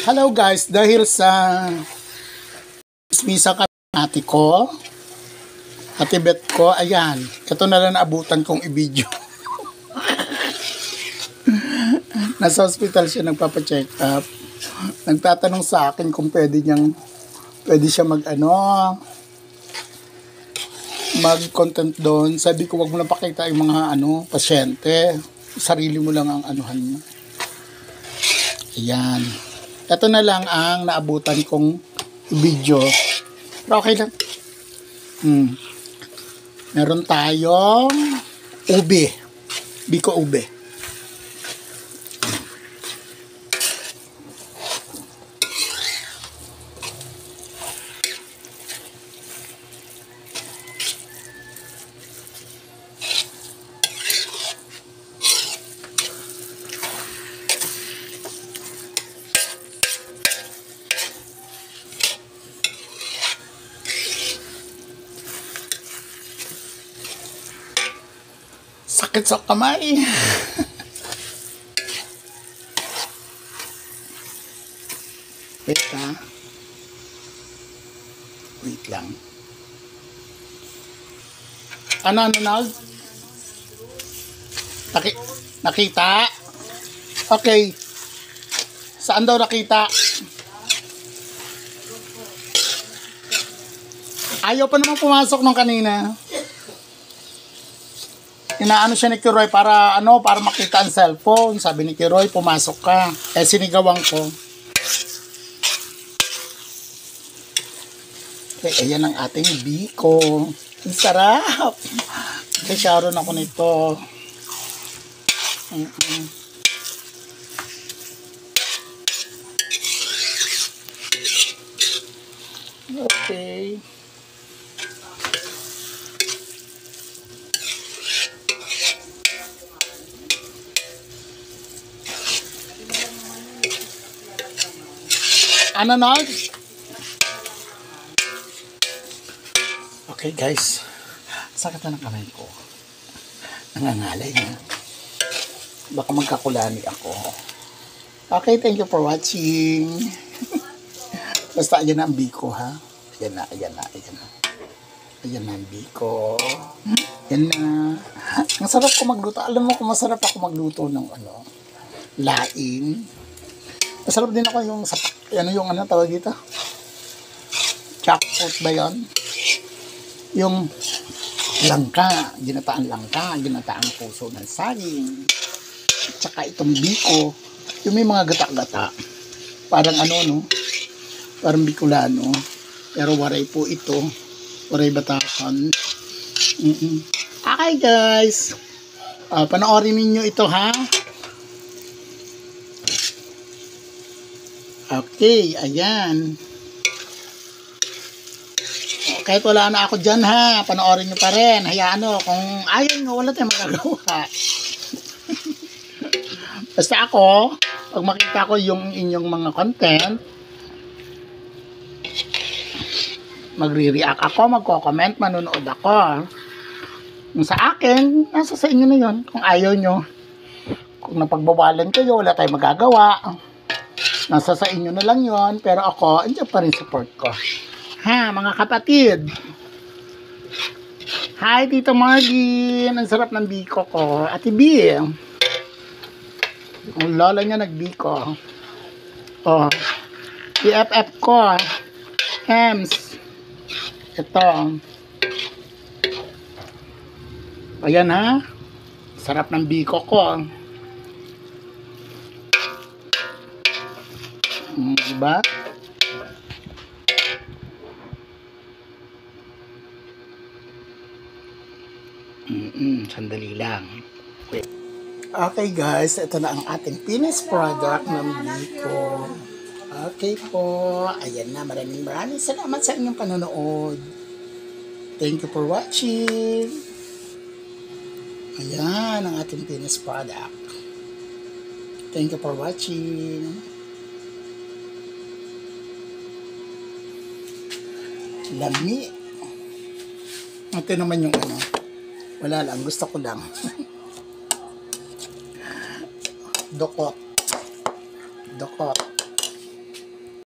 Hello guys, dahil sa misa ka ate ko, ate Bet ko, ayan, ito na lang naabutan kong i-video. Nasa hospital siya, nagpapacheck up. Nagtatanong sa akin kung pwede siya mag-content doon. Sabi ko, wag mo lang pakita yung mga pasyente. Sarili mo lang ang anuhan mo. Ayan. Ito na lang ang naabutan kong video. Pero okay lang. Meron tayong ube. Biko ube. Sakit sa kamay. Wait ha. Wait lang. Ano? Nakita? Okay. Saan daw nakita? Ayaw pa naman pumasok nung kanina. Inaano siya ni Kiroy para makita ang cellphone. Sabi ni Kiroy, pumasok ka. Sinigawan ko. Okay, ayan ang ating biko. Ang sarap. Okay, sharon ako nito. Okay. Okay guys, sakit na ng kamay ko. Nangangalay na. Baka magkakulani ako. Okay, thank you for watching. Basta ayan na ang biko ha. Ayan na. Ayan na ang biko. Ayan na. Ang sarap ko magluto. Alam mo kung masarap ako magluto ng laing. Masarap din ako yung tawag dito? Jackfruit ba yun? Yung langka, ginataang puso ng saging. At saka itong biko, yung may mga gata-gata. Parang parang Bicolano. Pero waray po ito. Waray Batasan. Okay guys. Panoorin ninyo ito ha. Okay, ayan. Kahit wala na ako dyan ha, panoorin nyo pa rin. Hayaan kung ayaw nyo, wala tayong magagawa. Basta ako, pag makita ko yung inyong mga content, magre-react ako, magko-comment, manunood ako. Kung sa akin, nasa sa inyo na yun. Kung ayaw nyo, kung napagbawalan kayo, wala tayong magagawa. Nasa sa inyo na lang yon, pero ako, andyan pa rin support ko. Ha, mga kapatid. Hi, Tito Margin. Ang sarap ng biko ko. Ate B. Ang lola niya nagbiko. BFF ko. Hems. Ito. Ayan ha. Sarap ng biko ko. Diba? Sandali lang. Wait. Okay guys, ito na ang ating finished product ng biko. Okay po. Ayan na, maraming salamat sa inyong panonood. Thank you for watching. Ayan ang ating finished product. Thank you for watching. Lami. Ito naman yung wala lang, gusto ko lang. Dokot.